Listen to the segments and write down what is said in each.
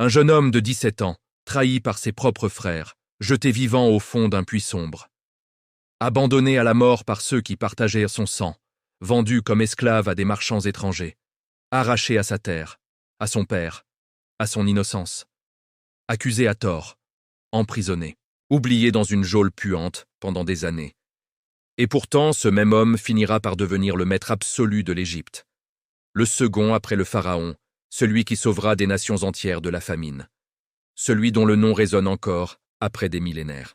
Un jeune homme de 17 ans, trahi par ses propres frères, jeté vivant au fond d'un puits sombre. Abandonné à la mort par ceux qui partageaient son sang, vendu comme esclave à des marchands étrangers, arraché à sa terre, à son père, à son innocence. Accusé à tort, emprisonné, oublié dans une geôle puante pendant des années. Et pourtant, ce même homme finira par devenir le maître absolu de l'Égypte. Le second après le pharaon, celui qui sauvera des nations entières de la famine. Celui dont le nom résonne encore après des millénaires.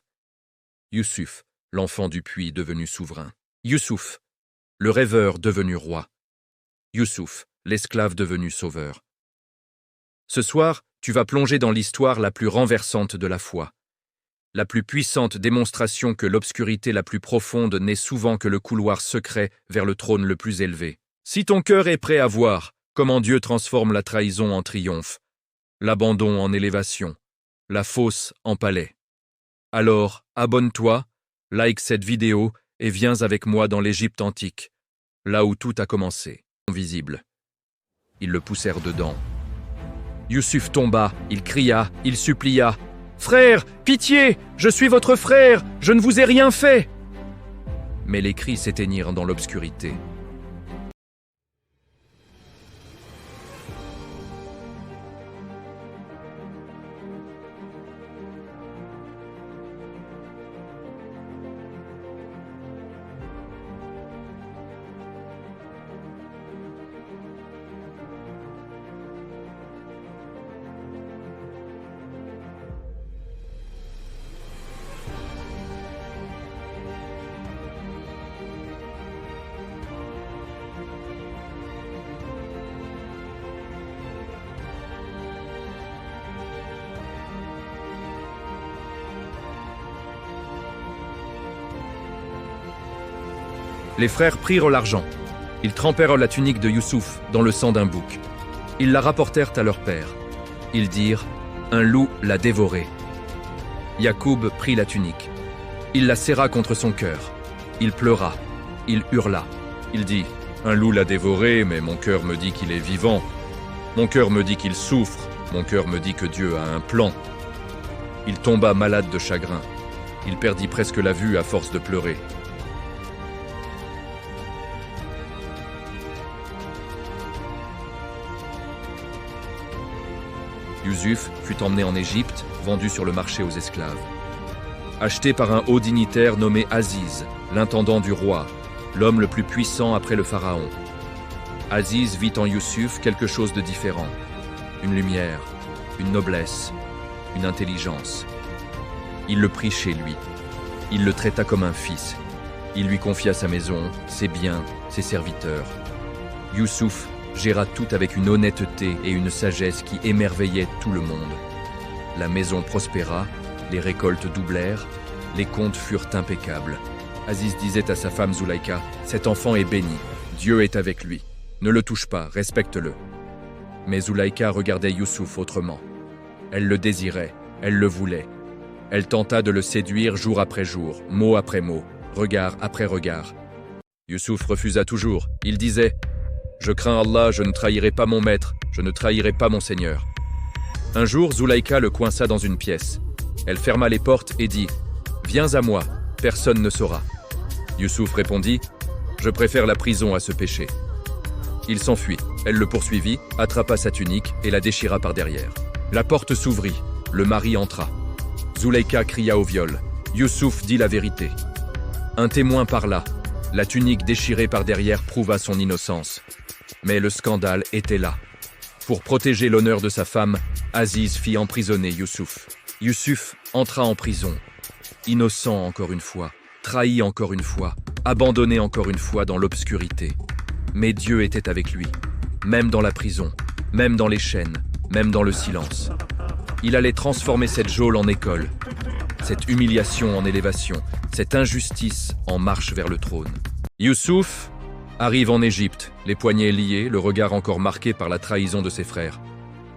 Youssouf, l'enfant du puits devenu souverain. Youssouf, le rêveur devenu roi. Youssouf, l'esclave devenu sauveur. Ce soir, tu vas plonger dans l'histoire la plus renversante de la foi. La plus puissante démonstration que l'obscurité la plus profonde n'est souvent que le couloir secret vers le trône le plus élevé. Si ton cœur est prêt à voir comment Dieu transforme la trahison en triomphe, l'abandon en élévation, la fosse en palais, alors abonne-toi, like cette vidéo et viens avec moi dans l'Égypte antique, là où tout a commencé. Invisible. Ils le poussèrent dedans. Youssouf tomba, il cria, il supplia. « Frère, pitié, je suis votre frère, je ne vous ai rien fait !» Mais les cris s'éteignirent dans l'obscurité. Les frères prirent l'argent. Ils trempèrent la tunique de Youssouf dans le sang d'un bouc. Ils la rapportèrent à leur père. Ils dirent « Un loup l'a dévoré ». Yacoub prit la tunique. Il la serra contre son cœur. Il pleura. Il hurla. Il dit « Un loup l'a dévoré, mais mon cœur me dit qu'il est vivant. Mon cœur me dit qu'il souffre. Mon cœur me dit que Dieu a un plan. » Il tomba malade de chagrin. Il perdit presque la vue à force de pleurer. Youssouf fut emmené en Égypte, vendu sur le marché aux esclaves. Acheté par un haut dignitaire nommé Aziz, l'intendant du roi, l'homme le plus puissant après le pharaon. Aziz vit en Youssouf quelque chose de différent. Une lumière, une noblesse, une intelligence. Il le prit chez lui. Il le traita comme un fils. Il lui confia sa maison, ses biens, ses serviteurs. Youssouf géra tout avec une honnêteté et une sagesse qui émerveillaient tout le monde. La maison prospéra, les récoltes doublèrent, les comptes furent impeccables. Aziz disait à sa femme Zulaïka, « Cet enfant est béni, Dieu est avec lui. Ne le touche pas, respecte-le. » Mais Zulaïka regardait Youssouf autrement. Elle le désirait, elle le voulait. Elle tenta de le séduire jour après jour, mot après mot, regard après regard. Youssouf refusa toujours. Il disait « Je crains Allah, je ne trahirai pas mon maître, je ne trahirai pas mon Seigneur. » Un jour, Zulaïka le coinça dans une pièce. Elle ferma les portes et dit « Viens à moi, personne ne saura. » Youssouf répondit « Je préfère la prison à ce péché. » Il s'enfuit. Elle le poursuivit, attrapa sa tunique et la déchira par derrière. La porte s'ouvrit. Le mari entra. Zulaïka cria au viol. Youssouf dit la vérité. Un témoin parla. La tunique déchirée par derrière prouva son innocence. Mais le scandale était là. Pour protéger l'honneur de sa femme, Aziz fit emprisonner Youssouf. Youssouf entra en prison. Innocent encore une fois, trahi encore une fois, abandonné encore une fois dans l'obscurité. Mais Dieu était avec lui, même dans la prison, même dans les chaînes, même dans le silence. Il allait transformer cette geôle en école, cette humiliation en élévation, cette injustice en marche vers le trône. Youssouf arrive en Égypte, les poignets liés, le regard encore marqué par la trahison de ses frères.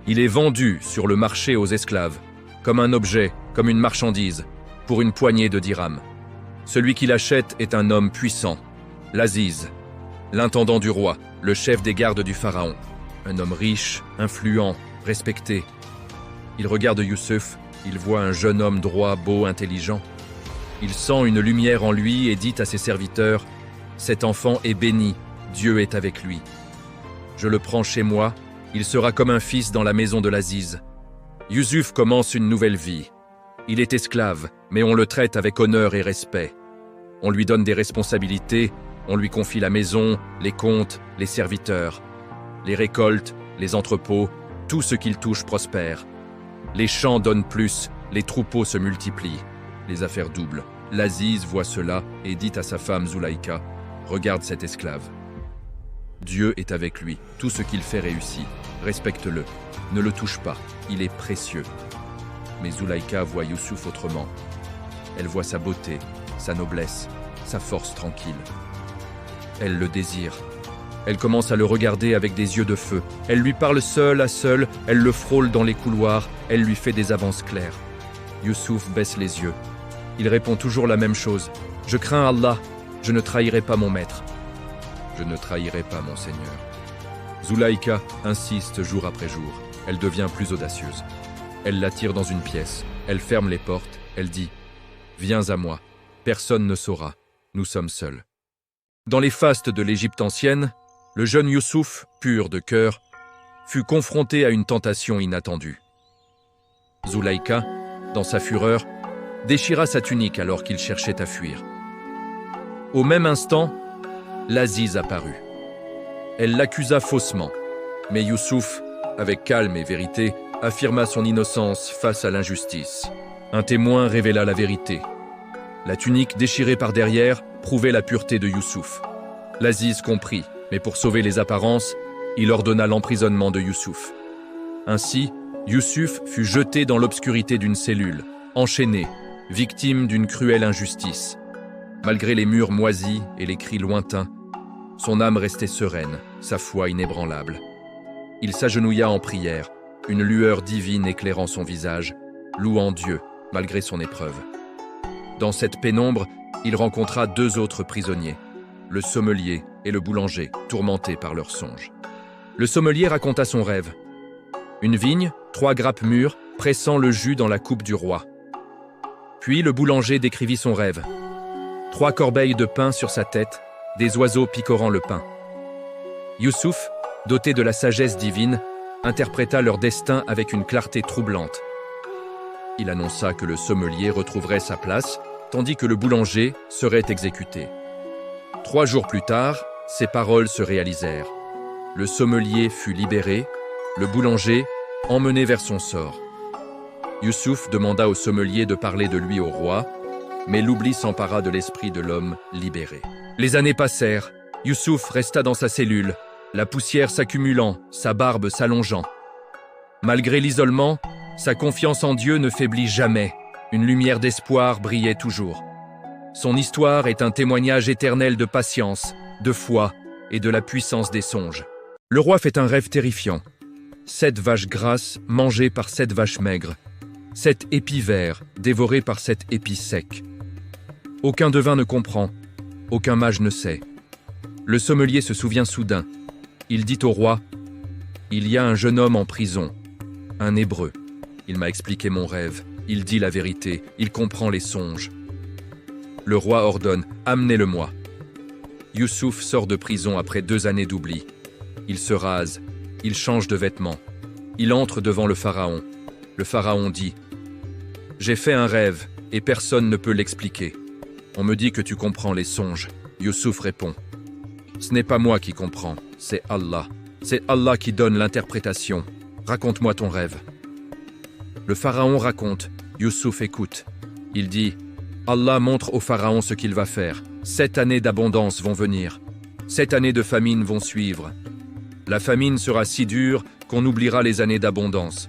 Il est vendu sur le marché aux esclaves, comme un objet, comme une marchandise, pour une poignée de dirhams. Celui qui l'achète est un homme puissant, l'Aziz, l'intendant du roi, le chef des gardes du pharaon. Un homme riche, influent, respecté. Il regarde Youssouf, il voit un jeune homme droit, beau, intelligent. Il sent une lumière en lui et dit à ses serviteurs, « Cet enfant est béni, Dieu est avec lui. Je le prends chez moi, il sera comme un fils dans la maison de l'Aziz. » Youssouf commence une nouvelle vie. Il est esclave, mais on le traite avec honneur et respect. On lui donne des responsabilités, on lui confie la maison, les comptes, les serviteurs. Les récoltes, les entrepôts, tout ce qu'il touche prospère. Les champs donnent plus, les troupeaux se multiplient. Les affaires doublent. L'Aziz voit cela et dit à sa femme Zulaïka, « Regarde cet esclave. Dieu est avec lui, tout ce qu'il fait réussit. Respecte-le, ne le touche pas, il est précieux. » Mais Zulaïka voit Youssouf autrement. Elle voit sa beauté, sa noblesse, sa force tranquille. Elle le désire. Elle commence à le regarder avec des yeux de feu. Elle lui parle seule à seule, elle le frôle dans les couloirs, elle lui fait des avances claires. Youssouf baisse les yeux. Il répond toujours la même chose. « Je crains Allah, je ne trahirai pas mon maître. »« Je ne trahirai pas mon Seigneur. » Zulaïka insiste jour après jour. Elle devient plus audacieuse. Elle l'attire dans une pièce. Elle ferme les portes. Elle dit « Viens à moi. Personne ne saura. Nous sommes seuls. » Dans les fastes de l'Égypte ancienne, le jeune Youssouf, pur de cœur, fut confronté à une tentation inattendue. Zulaïka, dans sa fureur, déchira sa tunique alors qu'il cherchait à fuir. Au même instant, l'Aziz apparut. Elle l'accusa faussement, mais Youssouf, avec calme et vérité, affirma son innocence face à l'injustice. Un témoin révéla la vérité. La tunique déchirée par derrière prouvait la pureté de Youssouf. L'Aziz comprit, mais pour sauver les apparences, il ordonna l'emprisonnement de Youssouf. Ainsi, Youssouf fut jeté dans l'obscurité d'une cellule, enchaîné, victime d'une cruelle injustice. Malgré les murs moisis et les cris lointains, son âme restait sereine, sa foi inébranlable. Il s'agenouilla en prière, une lueur divine éclairant son visage, louant Dieu malgré son épreuve. Dans cette pénombre, il rencontra deux autres prisonniers, le sommelier et le boulanger, tourmentés par leurs songes. Le sommelier raconta son rêve. Une vigne, 3 grappes mûres, pressant le jus dans la coupe du roi. Puis le boulanger décrivit son rêve. 3 corbeilles de pain sur sa tête, des oiseaux picorant le pain. Youssouf, doté de la sagesse divine, interpréta leur destin avec une clarté troublante. Il annonça que le sommelier retrouverait sa place, tandis que le boulanger serait exécuté. 3 jours plus tard, ces paroles se réalisèrent. Le sommelier fut libéré, le boulanger emmené vers son sort. Youssouf demanda au sommelier de parler de lui au roi, mais l'oubli s'empara de l'esprit de l'homme libéré. Les années passèrent, Youssouf resta dans sa cellule, la poussière s'accumulant, sa barbe s'allongeant. Malgré l'isolement, sa confiance en Dieu ne faiblit jamais, une lumière d'espoir brillait toujours. Son histoire est un témoignage éternel de patience, de foi et de la puissance des songes. Le roi fait un rêve terrifiant. 7 vaches grasses mangées par 7 vaches maigres. 7 épis verts dévorés par 7 épis secs. Aucun devin ne comprend, aucun mage ne sait. Le sommelier se souvient soudain. Il dit au roi, « Il y a un jeune homme en prison, un Hébreu. Il m'a expliqué mon rêve, il dit la vérité, il comprend les songes. » Le roi ordonne, « Amenez-le-moi. » Youssouf sort de prison après 2 années d'oubli. Il se rase, il change de vêtements. Il entre devant le pharaon. Le pharaon dit, « J'ai fait un rêve et personne ne peut l'expliquer. On me dit que tu comprends les songes. » Youssouf répond, « Ce n'est pas moi qui comprends, c'est Allah. C'est Allah qui donne l'interprétation. Raconte-moi ton rêve. » Le pharaon raconte, Youssouf écoute. Il dit, « Allah montre au pharaon ce qu'il va faire. 7 années d'abondance vont venir. 7 années de famine vont suivre. La famine sera si dure qu'on oubliera les années d'abondance.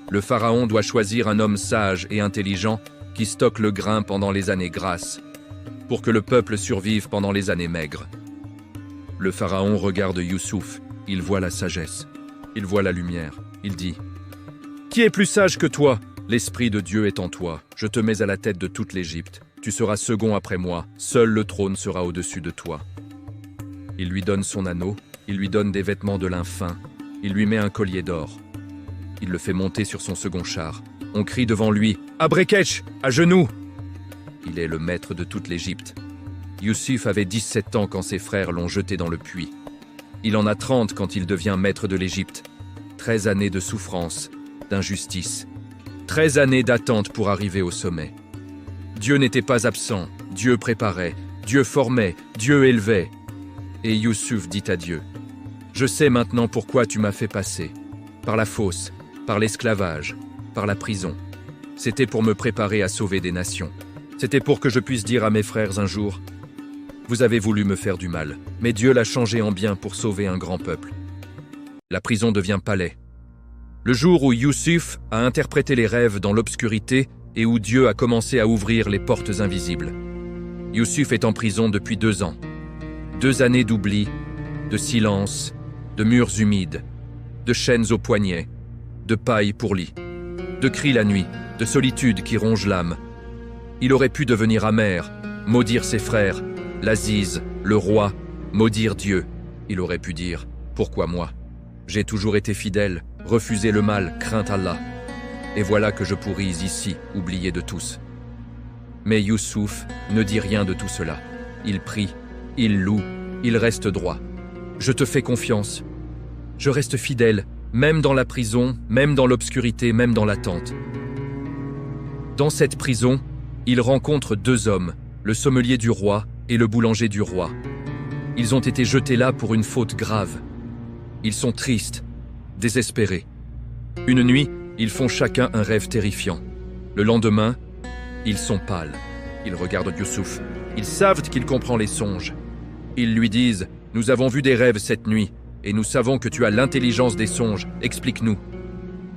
Le pharaon doit choisir un homme sage et intelligent qui stocke le grain pendant les années grasses, pour que le peuple survive pendant les années maigres. » Le pharaon regarde Youssouf. Il voit la sagesse. Il voit la lumière. Il dit, « Qui est plus sage que toi ? L'Esprit de Dieu est en toi. Je te mets à la tête de toute l'Égypte. Tu seras second après moi. Seul le trône sera au-dessus de toi. » Il lui donne son anneau. Il lui donne des vêtements de lin fin. Il lui met un collier d'or. Il le fait monter sur son second char. On crie devant lui « Abrekech, à genoux !» Il est le maître de toute l'Égypte. Youssouf avait 17 ans quand ses frères l'ont jeté dans le puits. Il en a 30 quand il devient maître de l'Égypte. 13 années de souffrance, d'injustice. 13 années d'attente pour arriver au sommet. Dieu n'était pas absent, Dieu préparait, Dieu formait, Dieu élevait. Et Youssouf dit à Dieu, « Je sais maintenant pourquoi tu m'as fait passer. Par la fosse, par l'esclavage, par la prison. C'était pour me préparer à sauver des nations. C'était pour que je puisse dire à mes frères un jour, « Vous avez voulu me faire du mal, mais Dieu l'a changé en bien pour sauver un grand peuple. » La prison devient palais. Le jour où Youssouf a interprété les rêves dans l'obscurité et où Dieu a commencé à ouvrir les portes invisibles. Youssouf est en prison depuis 2 ans. 2 années d'oubli, de silence, de murs humides, de chaînes aux poignets, de paille pour lit, de cris la nuit, de solitude qui ronge l'âme. Il aurait pu devenir amer, maudire ses frères, l'Aziz, le roi, maudire Dieu. Il aurait pu dire « Pourquoi moi ? J'ai toujours été fidèle, refusé le mal, craint Allah. Et voilà que je pourris ici, oublié de tous. » Mais Youssouf ne dit rien de tout cela. Il prie, il loue, il reste droit. « Je te fais confiance. Je reste fidèle, même dans la prison, même dans l'obscurité, même dans l'attente. » Dans cette prison, il rencontre 2 hommes, le sommelier du roi et le boulanger du roi. Ils ont été jetés là pour une faute grave. Ils sont tristes, désespérés. Une nuit, ils font chacun un rêve terrifiant. Le lendemain, ils sont pâles. Ils regardent Youssouf. Ils savent qu'il comprend les songes. Ils lui disent « Nous avons vu des rêves cette nuit, et nous savons que tu as l'intelligence des songes. Explique-nous. »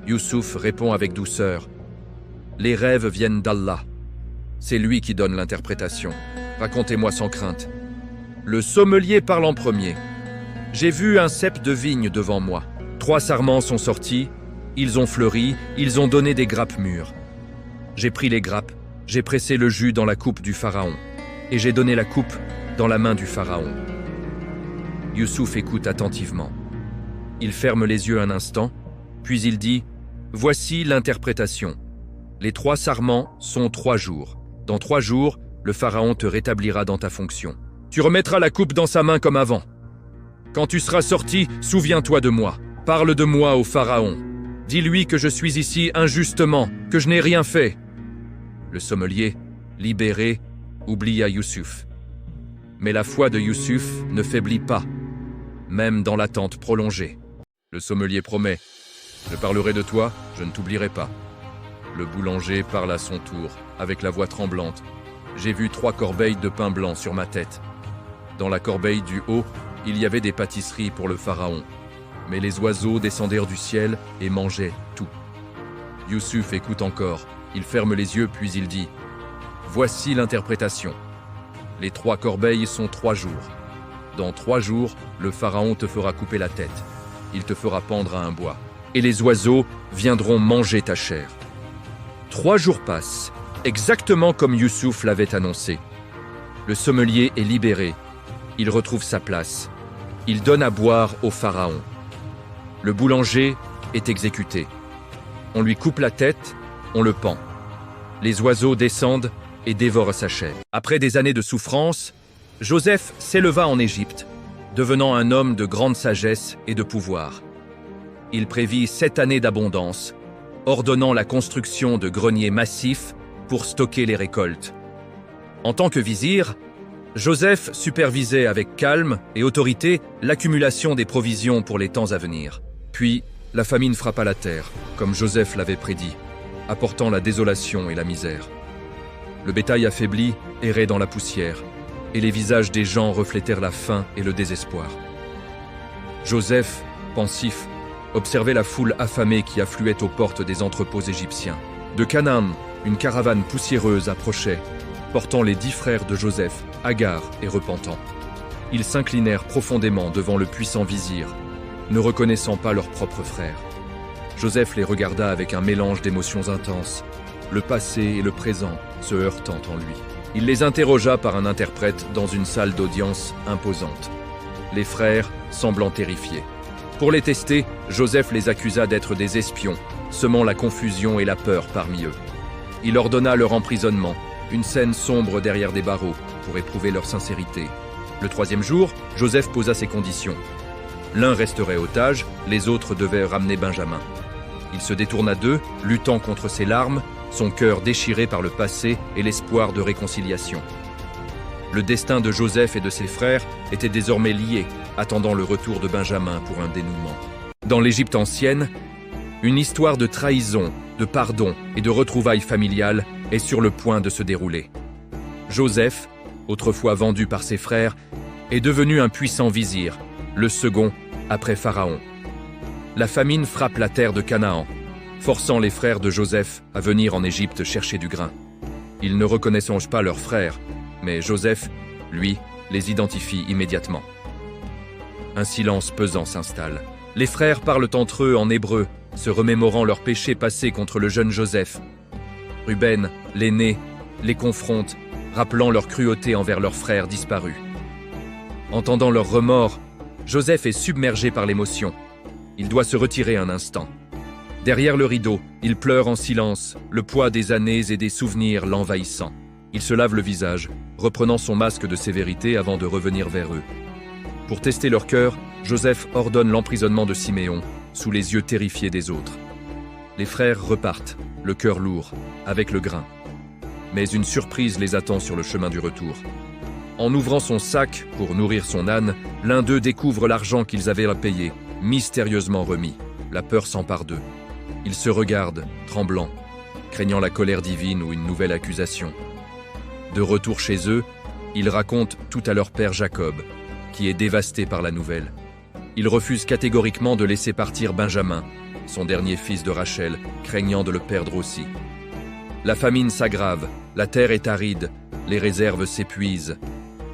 Youssouf répond avec douceur « Les rêves viennent d'Allah. C'est lui qui donne l'interprétation. Racontez-moi sans crainte. » Le sommelier parle en premier. « J'ai vu un cep de vigne devant moi. 3 sarments sont sortis, ils ont fleuri, ils ont donné des grappes mûres. J'ai pris les grappes, j'ai pressé le jus dans la coupe du pharaon, et j'ai donné la coupe dans la main du pharaon. » Youssouf écoute attentivement. Il ferme les yeux un instant, puis il dit « Voici l'interprétation. Les 3 sarments sont 3 jours. Dans 3 jours, le pharaon te rétablira dans ta fonction. Tu remettras la coupe dans sa main comme avant. Quand tu seras sorti, souviens-toi de moi. Parle de moi au pharaon. Dis-lui que je suis ici injustement, que je n'ai rien fait. » Le sommelier, libéré, oublia Youssouf. Mais la foi de Youssouf ne faiblit pas, même dans l'attente prolongée. Le sommelier promet « Je parlerai de toi, je ne t'oublierai pas. » Le boulanger parle à son tour, avec la voix tremblante. « J'ai vu 3 corbeilles de pain blanc sur ma tête. Dans la corbeille du haut, il y avait des pâtisseries pour le pharaon. Mais les oiseaux descendirent du ciel et mangeaient tout. » Youssouf écoute encore. Il ferme les yeux puis il dit « Voici l'interprétation. Les 3 corbeilles sont 3 jours. Dans 3 jours, le pharaon te fera couper la tête. Il te fera pendre à un bois. Et les oiseaux viendront manger ta chair. » 3 jours passent, exactement comme Youssouf l'avait annoncé. Le sommelier est libéré. Il retrouve sa place. Il donne à boire au pharaon. Le boulanger est exécuté. On lui coupe la tête, on le pend. Les oiseaux descendent et dévorent sa chair. Après des années de souffrance, Joseph s'éleva en Égypte, devenant un homme de grande sagesse et de pouvoir. Il prévit 7 années d'abondance, ordonnant la construction de greniers massifs pour stocker les récoltes. En tant que vizir, Joseph supervisait avec calme et autorité l'accumulation des provisions pour les temps à venir. Puis, la famine frappa la terre, comme Joseph l'avait prédit, apportant la désolation et la misère. Le bétail affaibli errait dans la poussière, et les visages des gens reflétèrent la faim et le désespoir. Joseph, pensif, observait la foule affamée qui affluait aux portes des entrepôts égyptiens. De Canaan, une caravane poussiéreuse approchait, portant les 10 frères de Joseph, hagards et repentants. Ils s'inclinèrent profondément devant le puissant vizir, ne reconnaissant pas leur propre frère. Joseph les regarda avec un mélange d'émotions intenses, le passé et le présent se heurtant en lui. Il les interrogea par un interprète dans une salle d'audience imposante. Les frères semblant terrifiés. Pour les tester, Joseph les accusa d'être des espions semant la confusion et la peur parmi eux. Il ordonna leur emprisonnement, une scène sombre derrière des barreaux, pour éprouver leur sincérité. Le troisième jour, Joseph posa ses conditions. L'un resterait otage, les autres devaient ramener Benjamin. Il se détourna d'eux, luttant contre ses larmes, son cœur déchiré par le passé et l'espoir de réconciliation. Le destin de Joseph et de ses frères était désormais lié, attendant le retour de Benjamin pour un dénouement. Dans l'Égypte ancienne, une histoire de trahison, de pardon et de retrouvailles familiales est sur le point de se dérouler. Joseph, autrefois vendu par ses frères, est devenu un puissant vizir, le second après Pharaon. La famine frappe la terre de Canaan, forçant les frères de Joseph à venir en Égypte chercher du grain. Ils ne reconnaissent pas leurs frères, mais Joseph, lui, les identifie immédiatement. Un silence pesant s'installe. Les frères parlent entre eux en hébreu, se remémorant leurs péchés passés contre le jeune Joseph. Ruben, l'aîné, les confronte, rappelant leur cruauté envers leurs frères disparus. Entendant leurs remords, Joseph est submergé par l'émotion. Il doit se retirer un instant. Derrière le rideau, il pleure en silence, le poids des années et des souvenirs l'envahissant. Il se lave le visage, reprenant son masque de sévérité avant de revenir vers eux. Pour tester leur cœur, Joseph ordonne l'emprisonnement de Siméon, sous les yeux terrifiés des autres. Les frères repartent, le cœur lourd, avec le grain. Mais une surprise les attend sur le chemin du retour. En ouvrant son sac pour nourrir son âne, l'un d'eux découvre l'argent qu'ils avaient à payer, mystérieusement remis. La peur s'empare d'eux. Ils se regardent, tremblants, craignant la colère divine ou une nouvelle accusation. De retour chez eux, ils racontent tout à leur père Jacob, qui est dévasté par la nouvelle. Ils refusent catégoriquement de laisser partir Benjamin, son dernier fils de Rachel, craignant de le perdre aussi. La famine s'aggrave, la terre est aride, les réserves s'épuisent,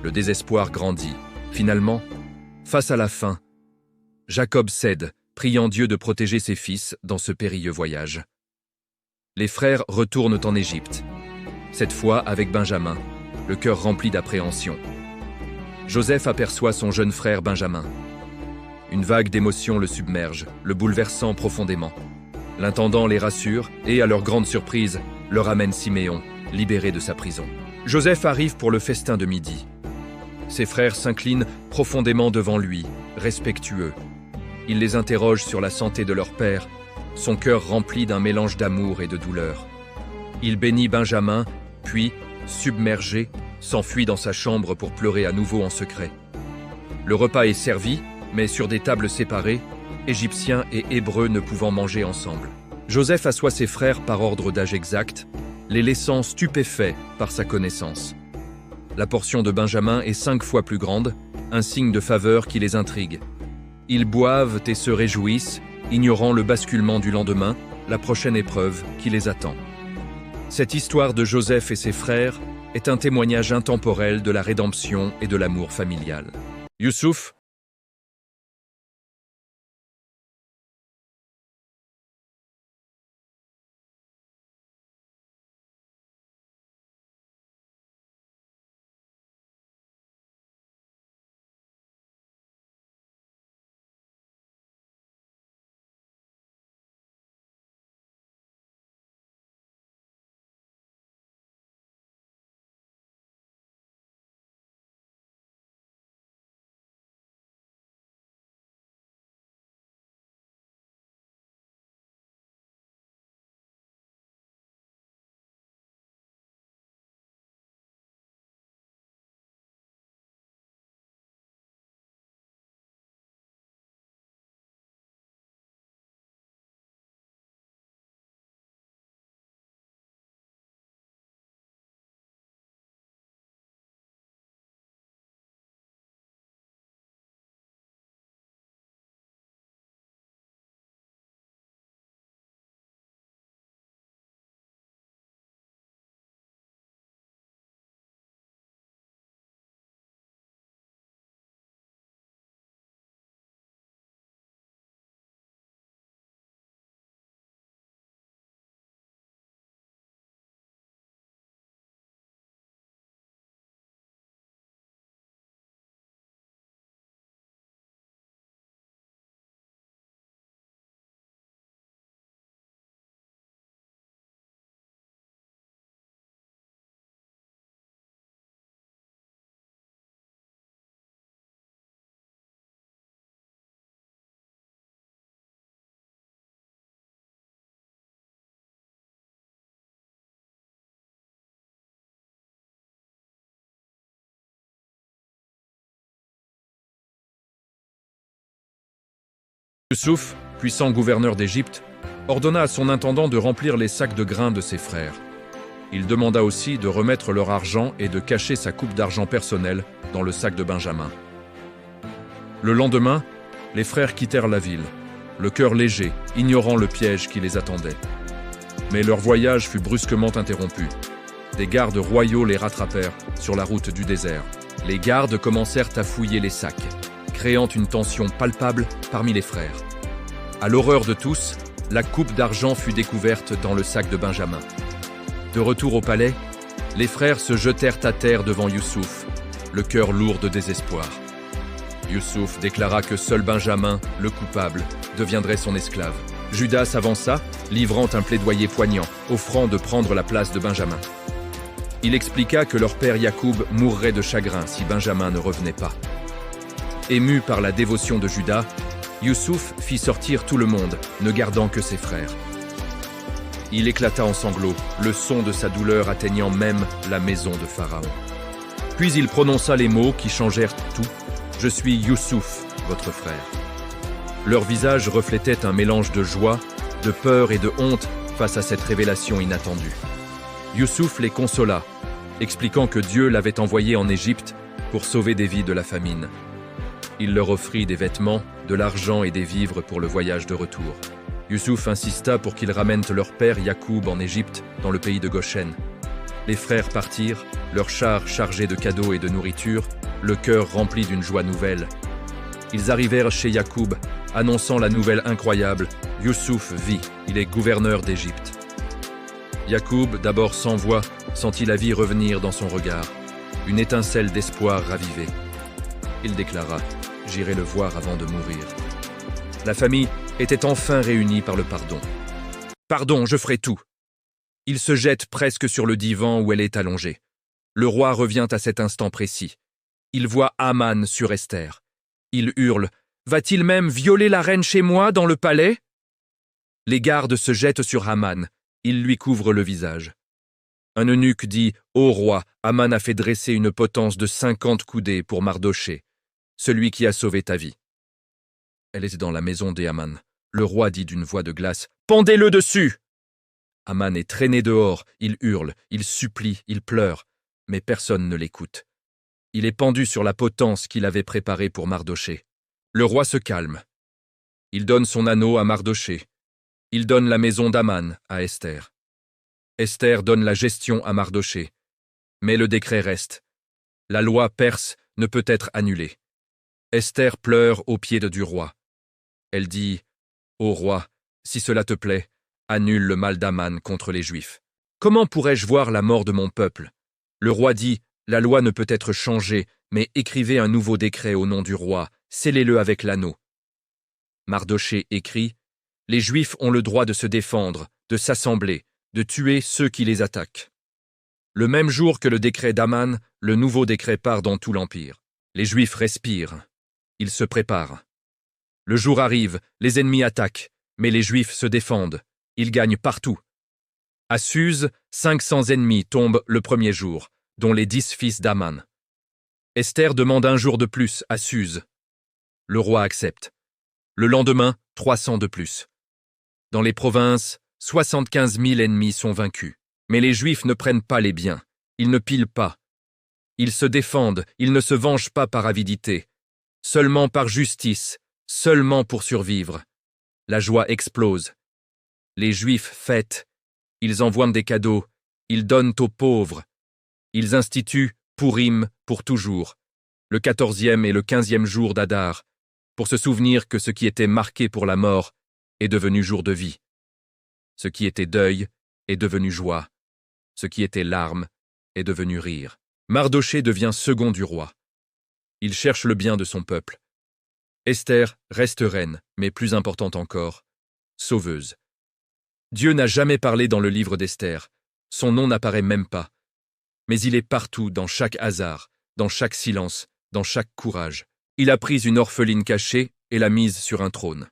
le désespoir grandit. Finalement, face à la faim, Jacob cède, priant Dieu de protéger ses fils dans ce périlleux voyage. Les frères retournent en Égypte, cette fois avec Benjamin, le cœur rempli d'appréhension. Joseph aperçoit son jeune frère Benjamin. Une vague d'émotion le submerge, le bouleversant profondément. L'intendant les rassure et, à leur grande surprise, leur amène Siméon, libéré de sa prison. Joseph arrive pour le festin de midi. Ses frères s'inclinent profondément devant lui, respectueux. Il les interroge sur la santé de leur père, son cœur rempli d'un mélange d'amour et de douleur. Il bénit Benjamin, puis, submergé, s'enfuit dans sa chambre pour pleurer à nouveau en secret. Le repas est servi, mais sur des tables séparées, Égyptiens et Hébreux ne pouvant manger ensemble. Joseph assoit ses frères par ordre d'âge exact, les laissant stupéfaits par sa connaissance. La portion de Benjamin est 5 fois plus grande, un signe de faveur qui les intrigue. Ils boivent et se réjouissent, ignorant le basculement du lendemain, la prochaine épreuve qui les attend. Cette histoire de Joseph et ses frères est un témoignage intemporel de la rédemption et de l'amour familial. Youssouf, Youssouf, puissant gouverneur d'Égypte, ordonna à son intendant de remplir les sacs de grains de ses frères. Il demanda aussi de remettre leur argent et de cacher sa coupe d'argent personnelle dans le sac de Benjamin. Le lendemain, les frères quittèrent la ville, le cœur léger, ignorant le piège qui les attendait. Mais leur voyage fut brusquement interrompu. Des gardes royaux les rattrapèrent sur la route du désert. Les gardes commencèrent à fouiller les sacs, créant une tension palpable parmi les frères. À l'horreur de tous, la coupe d'argent fut découverte dans le sac de Benjamin. De retour au palais, les frères se jetèrent à terre devant Youssouf, le cœur lourd de désespoir. Youssouf déclara que seul Benjamin, le coupable, deviendrait son esclave. Judas s'avança, livrant un plaidoyer poignant, offrant de prendre la place de Benjamin. Il expliqua que leur père Yacoub mourrait de chagrin si Benjamin ne revenait pas. Ému par la dévotion de Judas, Youssouf fit sortir tout le monde, ne gardant que ses frères. Il éclata en sanglots, le son de sa douleur atteignant même la maison de Pharaon. Puis il prononça les mots qui changèrent tout. « Je suis Youssouf, votre frère. » Leur visage reflétait un mélange de joie, de peur et de honte face à cette révélation inattendue. Youssouf les consola, expliquant que Dieu l'avait envoyé en Égypte pour sauver des vies de la famine. Il leur offrit des vêtements, de l'argent et des vivres pour le voyage de retour. Youssouf insista pour qu'ils ramènent leur père Yacoub en Égypte, dans le pays de Goshen. Les frères partirent, leurs chars chargés de cadeaux et de nourriture, le cœur rempli d'une joie nouvelle. Ils arrivèrent chez Yacoub, annonçant la nouvelle incroyable. Youssouf vit, il est gouverneur d'Égypte. Yacoub, d'abord sans voix, sentit la vie revenir dans son regard, une étincelle d'espoir ravivée. Il déclara « J'irai le voir avant de mourir ». La famille était enfin réunie par le pardon. « Pardon, je ferai tout ». Il se jette presque sur le divan où elle est allongée. Le roi revient à cet instant précis. Il voit Haman sur Esther. Il hurle « Va-t-il même violer la reine chez moi, dans le palais ?» Les gardes se jettent sur Haman. Ils lui couvrent le visage. Un eunuque dit « Ô roi, Haman a fait dresser une potence de 50 coudées pour Mardochée, celui qui a sauvé ta vie. » Elle était dans la maison d'Haman. Le roi dit d'une voix de glace « Pendez-le dessus !» Haman est traîné dehors, il hurle, il supplie, il pleure, mais personne ne l'écoute. Il est pendu sur la potence qu'il avait préparée pour Mardochée. Le roi se calme. Il donne son anneau à Mardochée. Il donne la maison d'Haman à Esther. Esther donne la gestion à Mardochée. Mais le décret reste. La loi perse ne peut être annulée. Esther pleure aux pieds du roi. Elle dit « Ô roi, si cela te plaît, annule le mal d'Haman contre les Juifs. Comment pourrais-je voir la mort de mon peuple ?» Le roi dit « La loi ne peut être changée, mais écrivez un nouveau décret au nom du roi, scellez-le avec l'anneau. » Mardochée écrit « Les Juifs ont le droit de se défendre, de s'assembler, de tuer ceux qui les attaquent. » Le même jour que le décret d'Haman, le nouveau décret part dans tout l'Empire. Les Juifs respirent. Ils se préparent. Le jour arrive, les ennemis attaquent, mais les Juifs se défendent. Ils gagnent partout. À Suse, 500 ennemis tombent le premier jour, dont les 10 fils d'Haman. Esther demande un jour de plus à Suse. Le roi accepte. Le lendemain, 300 de plus. Dans les provinces, 75 000 ennemis sont vaincus. Mais les Juifs ne prennent pas les biens. Ils ne pilent pas. Ils se défendent, ils ne se vengent pas par avidité. Seulement par justice, seulement pour survivre. La joie explose. Les Juifs fêtent. Ils envoient des cadeaux. Ils donnent aux pauvres. Ils instituent Pourim pour toujours, le 14e et le 15e jour d'Adar, pour se souvenir que ce qui était marqué pour la mort est devenu jour de vie. Ce qui était deuil est devenu joie. Ce qui était larmes est devenu rire. Mardochée devient second du roi. Il cherche le bien de son peuple. Esther reste reine, mais plus importante encore, sauveuse. Dieu n'a jamais parlé dans le livre d'Esther. Son nom n'apparaît même pas. Mais il est partout, dans chaque hasard, dans chaque silence, dans chaque courage. Il a pris une orpheline cachée et l'a mise sur un trône.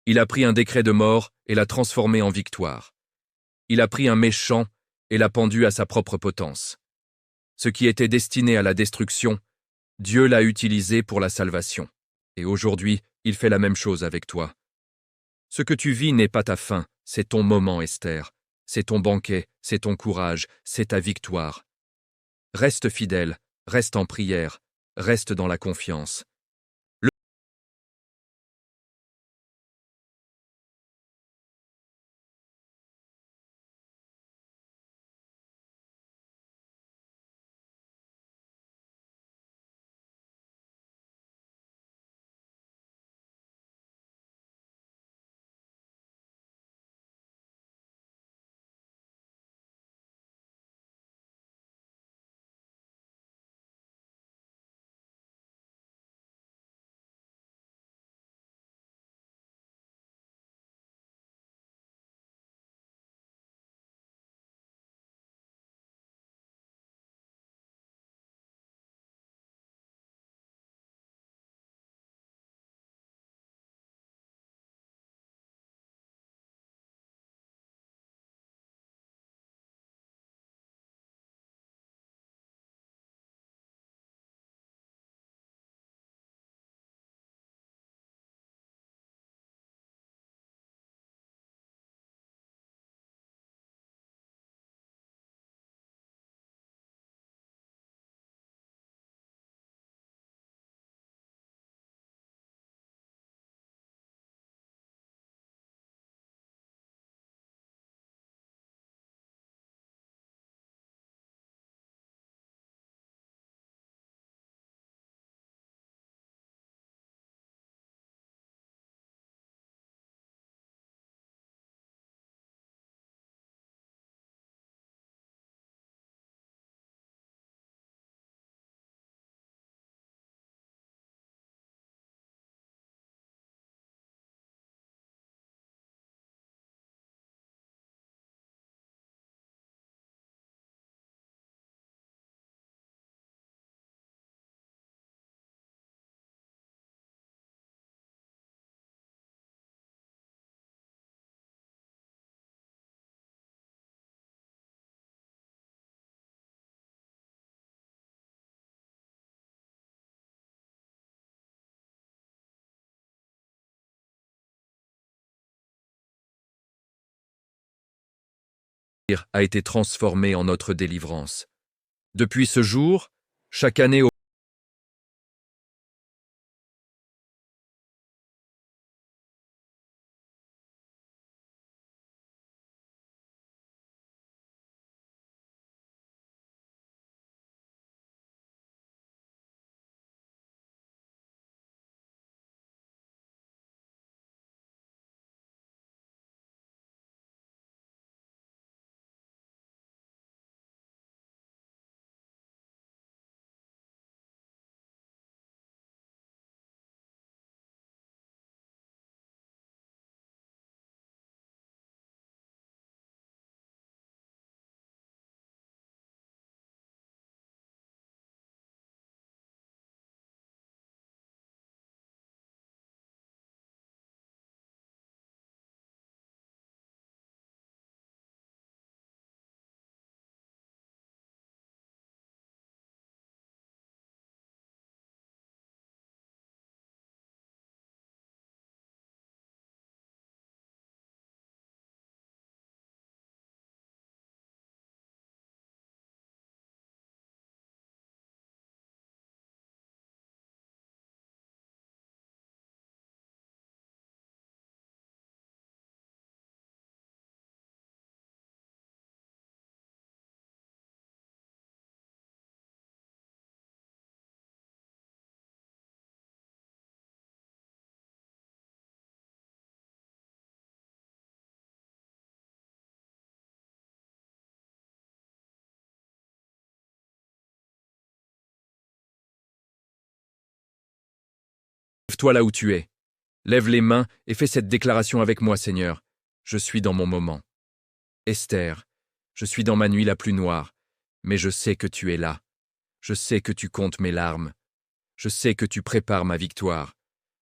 Il a pris un décret de mort et l'a transformé en victoire. Il a pris un méchant et l'a pendu à sa propre potence. Ce qui était destiné à la destruction, Dieu l'a utilisé pour la salvation. Et aujourd'hui, il fait la même chose avec toi. Ce que tu vis n'est pas ta fin, c'est ton moment, Esther. C'est ton banquet, c'est ton courage, c'est ta victoire. Reste fidèle, reste en prière, reste dans la confiance. A été transformé en notre délivrance. Depuis ce jour, chaque année lève-toi là où tu es. Lève les mains et fais cette déclaration avec moi, Seigneur. Je suis dans mon moment. Esther, je suis dans ma nuit la plus noire, mais je sais que tu es là. Je sais que tu comptes mes larmes. Je sais que tu prépares ma victoire.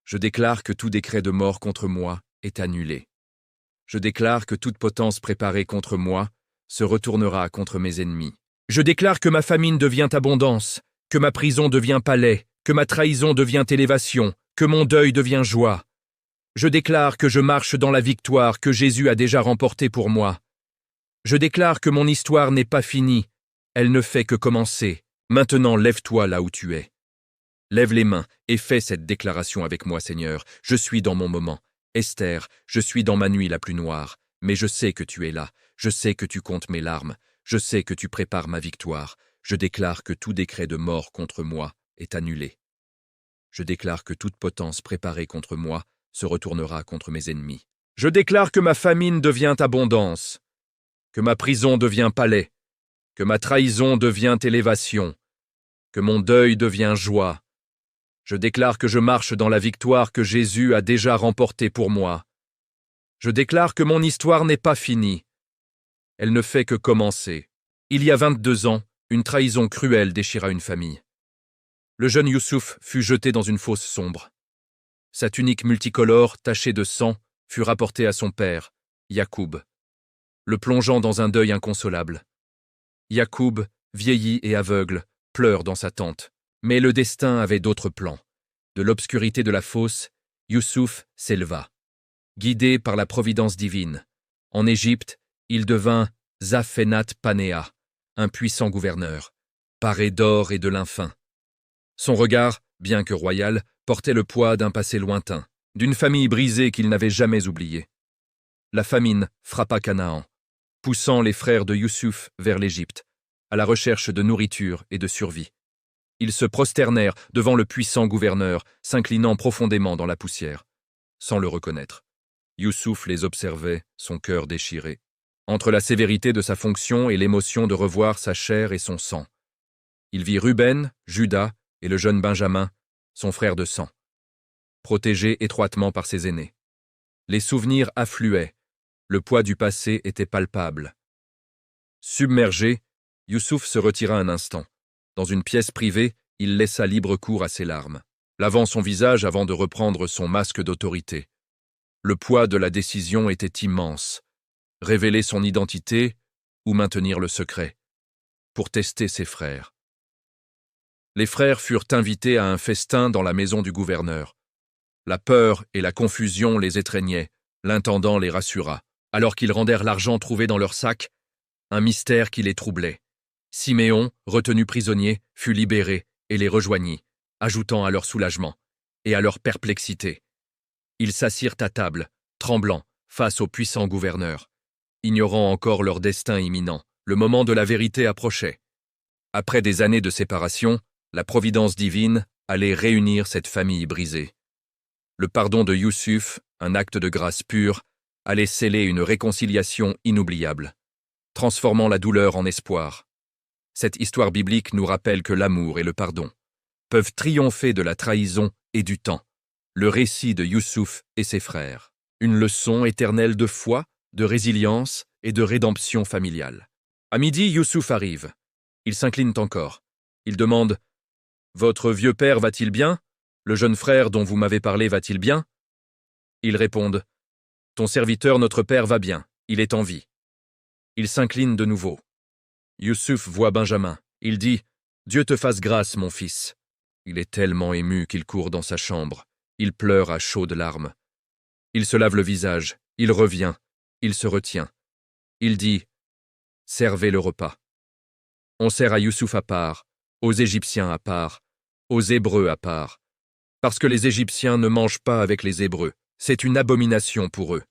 Je déclare que tout décret de mort contre moi est annulé. Je déclare que toute potence préparée contre moi se retournera contre mes ennemis. Je déclare que ma famine devient abondance, que ma prison devient palais, que ma trahison devient élévation, que mon deuil devient joie. Je déclare que je marche dans la victoire que Jésus a déjà remportée pour moi. Je déclare que mon histoire n'est pas finie, elle ne fait que commencer. Maintenant, lève-toi là où tu es. Lève les mains et fais cette déclaration avec moi, Seigneur. Je suis dans mon moment. Esther, je suis dans ma nuit la plus noire, mais je sais que tu es là. Je sais que tu comptes mes larmes. Je sais que tu prépares ma victoire. Je déclare que tout décret de mort contre moi est annulé. Je déclare que toute potence préparée contre moi se retournera contre mes ennemis. Je déclare que ma famine devient abondance, que ma prison devient palais, que ma trahison devient élévation, que mon deuil devient joie. Je déclare que je marche dans la victoire que Jésus a déjà remportée pour moi. Je déclare que mon histoire n'est pas finie. Elle ne fait que commencer. Il y a 22 ans, une trahison cruelle déchira une famille. Le jeune Youssouf fut jeté dans une fosse sombre. Sa tunique multicolore, tachée de sang, fut rapportée à son père, Yacoub, le plongeant dans un deuil inconsolable. Yacoub, vieilli et aveugle, pleure dans sa tente. Mais le destin avait d'autres plans. De l'obscurité de la fosse, Youssouf s'éleva. Guidé par la providence divine, en Égypte, il devint Zaphénat Panéa, un puissant gouverneur, paré d'or et de lin fin. Son regard, bien que royal, portait le poids d'un passé lointain, d'une famille brisée qu'il n'avait jamais oubliée. La famine frappa Canaan, poussant les frères de Youssouf vers l'Égypte, à la recherche de nourriture et de survie. Ils se prosternèrent devant le puissant gouverneur, s'inclinant profondément dans la poussière, sans le reconnaître. Youssouf les observait, son cœur déchiré, entre la sévérité de sa fonction et l'émotion de revoir sa chair et son sang. Il vit Ruben, Juda et le jeune Benjamin, son frère de sang, protégés étroitement par ses aînés. Les souvenirs affluaient, le poids du passé était palpable. Submergé, Youssouf se retira un instant. Dans une pièce privée, il laissa libre cours à ses larmes, lavant son visage avant de reprendre son masque d'autorité. Le poids de la décision était immense. Révéler son identité ou maintenir le secret, pour tester ses frères. Les frères furent invités à un festin dans la maison du gouverneur. La peur et la confusion les étreignaient, l'intendant les rassura. Alors qu'ils rendèrent l'argent trouvé dans leur sac, un mystère qui les troublait. Siméon, retenu prisonnier, fut libéré et les rejoignit, ajoutant à leur soulagement et à leur perplexité. Ils s'assirent à table, tremblants, face au puissant gouverneur. Ignorant encore leur destin imminent, le moment de la vérité approchait. Après des années de séparation, la providence divine allait réunir cette famille brisée. Le pardon de Youssouf, un acte de grâce pure, allait sceller une réconciliation inoubliable, transformant la douleur en espoir. Cette histoire biblique nous rappelle que l'amour et le pardon peuvent triompher de la trahison et du temps. Le récit de Youssouf et ses frères, une leçon éternelle de foi, de résilience et de rédemption familiale. À midi, Youssouf arrive. Ils s'inclinent encore. Il demande « Votre vieux père va-t-il bien? Le jeune frère dont vous m'avez parlé va-t-il bien ?» Ils répondent « Ton serviteur, notre père, va bien. Il est en vie. » Ils s'inclinent de nouveau. Youssouf voit Benjamin. Il dit « Dieu te fasse grâce, mon fils. » Il est tellement ému qu'il court dans sa chambre. Il pleure à chaudes larmes. Il se lave le visage. Il revient. Il se retient. Il dit « Servez le repas. » On sert à Youssouf à part, aux Égyptiens à part, aux Hébreux à part. Parce que les Égyptiens ne mangent pas avec les Hébreux. C'est une abomination pour eux.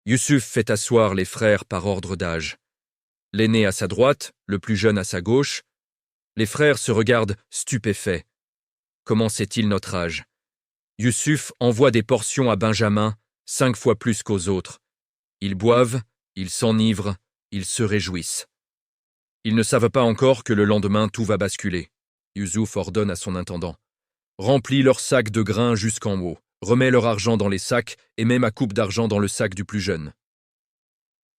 Youssouf fait asseoir les frères par ordre d'âge. L'aîné à sa droite, le plus jeune à sa gauche. Les frères se regardent stupéfaits. Comment sait-il notre âge? Youssouf envoie des portions à Benjamin, 5 fois plus qu'aux autres. Ils boivent, ils s'enivrent, ils se réjouissent. Ils ne savent pas encore que le lendemain tout va basculer. Youssouf ordonne à son intendant. Remplis leurs sacs de grains jusqu'en haut, remets leur argent dans les sacs et mets ma coupe d'argent dans le sac du plus jeune.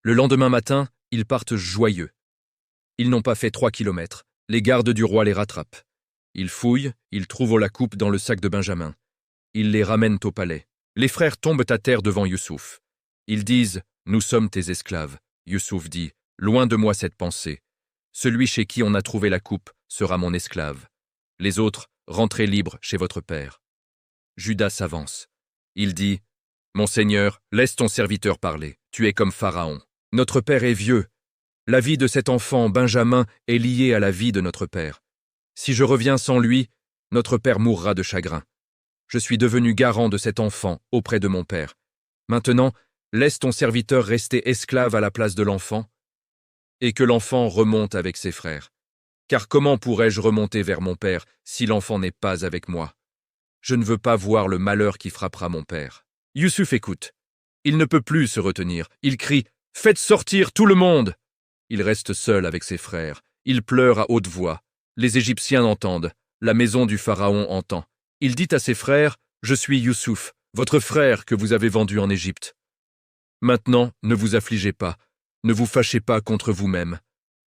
Le lendemain matin, ils partent joyeux. Ils n'ont pas fait 3 kilomètres. Les gardes du roi les rattrapent. Ils fouillent, ils trouvent la coupe dans le sac de Benjamin. Ils les ramènent au palais. Les frères tombent à terre devant Youssouf. Ils disent « Nous sommes tes esclaves ». Youssouf dit « Loin de moi cette pensée. Celui chez qui on a trouvé la coupe sera mon esclave. Les autres, rentrez libres chez votre père. » Juda s'avance. Il dit « Mon Seigneur, laisse ton serviteur parler. Tu es comme Pharaon. Notre père est vieux. La vie de cet enfant, Benjamin, est liée à la vie de notre père. Si je reviens sans lui, notre père mourra de chagrin. Je suis devenu garant de cet enfant auprès de mon père. Maintenant, laisse ton serviteur rester esclave à la place de l'enfant, et que l'enfant remonte avec ses frères. Car comment pourrais-je remonter vers mon père si l'enfant n'est pas avec moi? Je ne veux pas voir le malheur qui frappera mon père. » Youssouf écoute. Il ne peut plus se retenir. Il crie « Faites sortir tout le monde !» Il reste seul avec ses frères. Il pleure à haute voix. Les Égyptiens entendent. La maison du Pharaon entend. Il dit à ses frères « Je suis Youssouf, votre frère que vous avez vendu en Égypte. Maintenant, ne vous affligez pas, ne vous fâchez pas contre vous-même,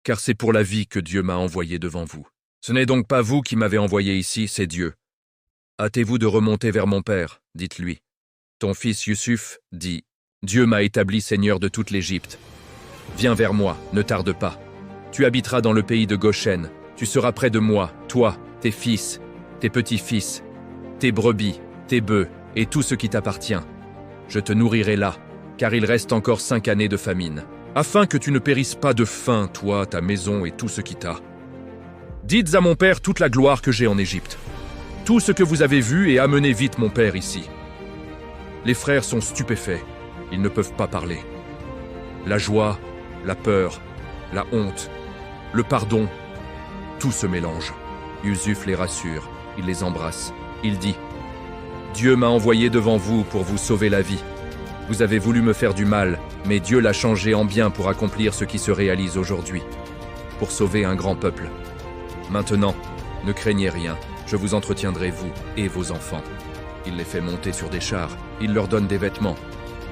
car c'est pour la vie que Dieu m'a envoyé devant vous. Ce n'est donc pas vous qui m'avez envoyé ici, c'est Dieu. Hâtez-vous de remonter vers mon père, dites-lui. Ton fils Youssouf dit « Dieu m'a établi seigneur de toute l'Égypte. Viens vers moi, ne tarde pas. Tu habiteras dans le pays de Goshen. Tu seras près de moi, toi, tes fils, tes petits-fils, tes brebis, tes bœufs et tout ce qui t'appartient. Je te nourrirai là, car il reste encore 5 années de famine, afin que tu ne périsses pas de faim, toi, ta maison et tout ce qui t'a. Dites à mon père toute la gloire que j'ai en Égypte. Tout ce que vous avez vu et amenez vite mon père ici. » Les frères sont stupéfaits, ils ne peuvent pas parler. La joie, la peur, la honte, le pardon, tout se mélange. Youssouf les rassure, il les embrasse. Il dit « Dieu m'a envoyé devant vous pour vous sauver la vie. Vous avez voulu me faire du mal, mais Dieu l'a changé en bien pour accomplir ce qui se réalise aujourd'hui, pour sauver un grand peuple. Maintenant, ne craignez rien, je vous entretiendrai vous et vos enfants. » Il les fait monter sur des chars, il leur donne des vêtements.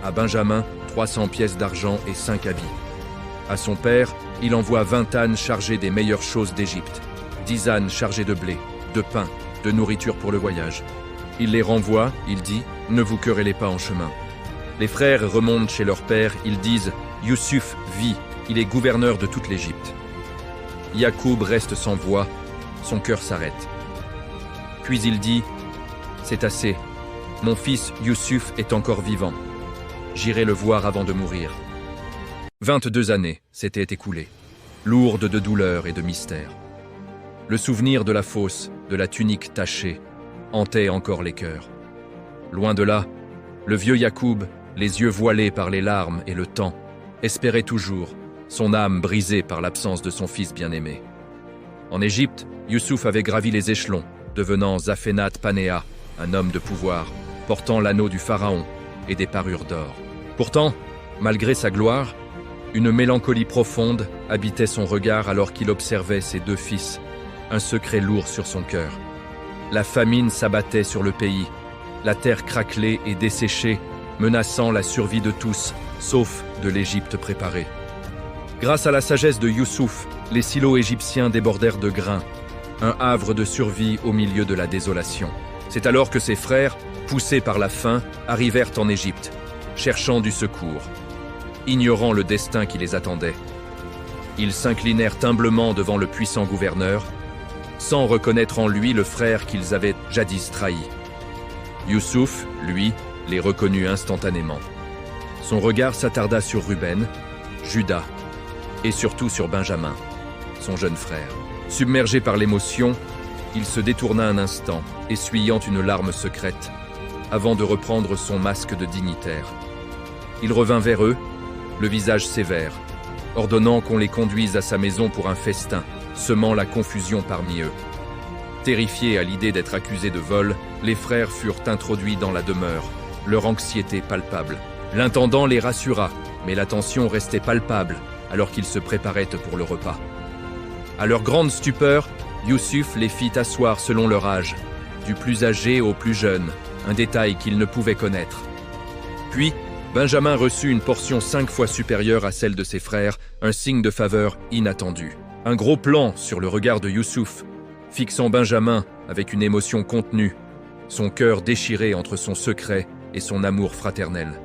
À Benjamin, 300 pièces d'argent et 5 habits. À son père, il envoie 20 ânes chargés des meilleures choses d'Égypte, 10 ânes chargés de blé, de pain, de nourriture pour le voyage. Il les renvoie, il dit « Ne vous querellez pas en chemin. » Les frères remontent chez leur père, ils disent « Youssouf vit, il est gouverneur de toute l'Égypte. » Yacoub reste sans voix, son cœur s'arrête. Puis il dit « C'est assez, mon fils Youssouf est encore vivant. J'irai le voir avant de mourir. » 22 années s'étaient écoulées, lourdes de douleur et de mystère. Le souvenir de la fosse, de la tunique tachée, hantait encore les cœurs. Loin de là, le vieux Yacoub, les yeux voilés par les larmes et le temps, espérait toujours, son âme brisée par l'absence de son fils bien-aimé. En Égypte, Youssouf avait gravi les échelons, devenant Zaphénat Panéa, un homme de pouvoir, portant l'anneau du pharaon et des parures d'or. Pourtant, malgré sa gloire, une mélancolie profonde habitait son regard alors qu'il observait ses 2 fils, un secret lourd sur son cœur. La famine s'abattait sur le pays, la terre craquelée et desséchée, menaçant la survie de tous, sauf de l'Égypte préparée. Grâce à la sagesse de Youssouf, les silos égyptiens débordèrent de grains, un havre de survie au milieu de la désolation. C'est alors que ses frères, poussés par la faim, arrivèrent en Égypte, cherchant du secours, ignorant le destin qui les attendait. Ils s'inclinèrent humblement devant le puissant gouverneur, sans reconnaître en lui le frère qu'ils avaient jadis trahi. Youssouf, lui, les reconnut instantanément. Son regard s'attarda sur Ruben, Juda et surtout sur Benjamin, son jeune frère. Submergé par l'émotion, il se détourna un instant, essuyant une larme secrète, avant de reprendre son masque de dignitaire. Il revint vers eux, le visage sévère, ordonnant qu'on les conduise à sa maison pour un festin, semant la confusion parmi eux. Terrifiés à l'idée d'être accusés de vol, les frères furent introduits dans la demeure, leur anxiété palpable. L'intendant les rassura, mais la tension restait palpable alors qu'ils se préparaient pour le repas. À leur grande stupeur, Youssouf les fit asseoir selon leur âge, du plus âgé au plus jeune, un détail qu'ils ne pouvaient connaître. Puis, Benjamin reçut une portion 5 fois supérieure à celle de ses frères, un signe de faveur inattendu. Un gros plan sur le regard de Youssouf, fixant Benjamin avec une émotion contenue, son cœur déchiré entre son secret et son amour fraternel.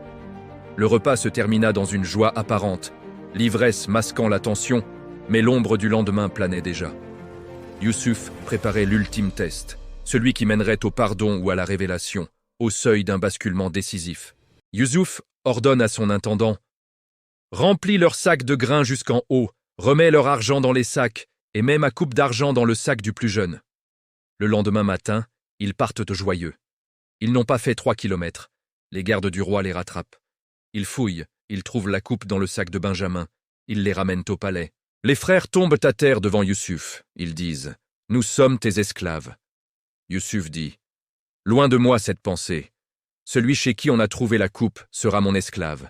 Le repas se termina dans une joie apparente, l'ivresse masquant la tension, mais l'ombre du lendemain planait déjà. Youssouf préparait l'ultime test, celui qui mènerait au pardon ou à la révélation, au seuil d'un basculement décisif. Youssouf ordonne à son intendant « Remplis leurs sacs de grains jusqu'en haut, remets leur argent dans les sacs, et mets ma coupe d'argent dans le sac du plus jeune. » Le lendemain matin, ils partent joyeux. Ils n'ont pas fait 3 kilomètres. Les gardes du roi les rattrapent. Ils fouillent, ils trouvent la coupe dans le sac de Benjamin. Ils les ramènent au palais. Les frères tombent à terre devant Youssouf. Ils disent « Nous sommes tes esclaves. » Youssouf dit « Loin de moi cette pensée. Celui chez qui on a trouvé la coupe sera mon esclave.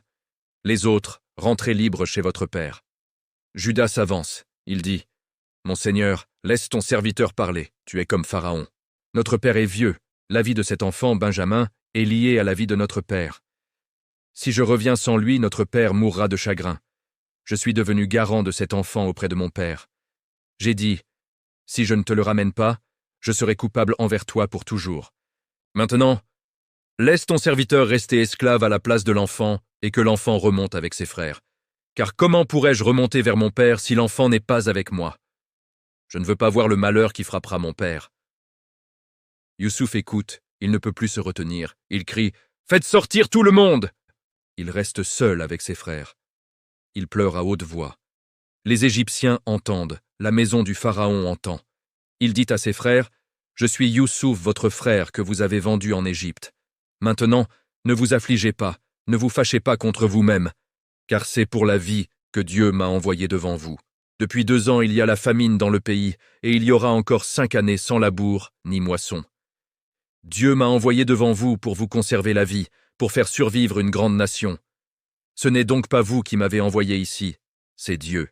Les autres, rentrez libres chez votre père. » Judas s'avance. Il dit « Mon Seigneur, laisse ton serviteur parler. Tu es comme Pharaon. Notre père est vieux. La vie de cet enfant, Benjamin, est liée à la vie de notre père. Si je reviens sans lui, notre père mourra de chagrin. Je suis devenu garant de cet enfant auprès de mon père. J'ai dit, si je ne te le ramène pas, je serai coupable envers toi pour toujours. Maintenant, laisse ton serviteur rester esclave à la place de l'enfant et que l'enfant remonte avec ses frères. Car comment pourrais-je remonter vers mon père si l'enfant n'est pas avec moi? Je ne veux pas voir le malheur qui frappera mon père. » Youssouf écoute, il ne peut plus se retenir. Il crie « Faites sortir tout le monde !» Il reste seul avec ses frères. Il pleure à haute voix. Les Égyptiens entendent, la maison du Pharaon entend. Il dit à ses frères « Je suis Youssouf, votre frère, que vous avez vendu en Égypte. Maintenant, ne vous affligez pas, ne vous fâchez pas contre vous-même, car c'est pour la vie que Dieu m'a envoyé devant vous. Depuis 2 ans, il y a la famine dans le pays, et il y aura encore 5 années sans labour ni moisson. Dieu m'a envoyé devant vous pour vous conserver la vie, pour faire survivre une grande nation. Ce n'est donc pas vous qui m'avez envoyé ici, c'est Dieu.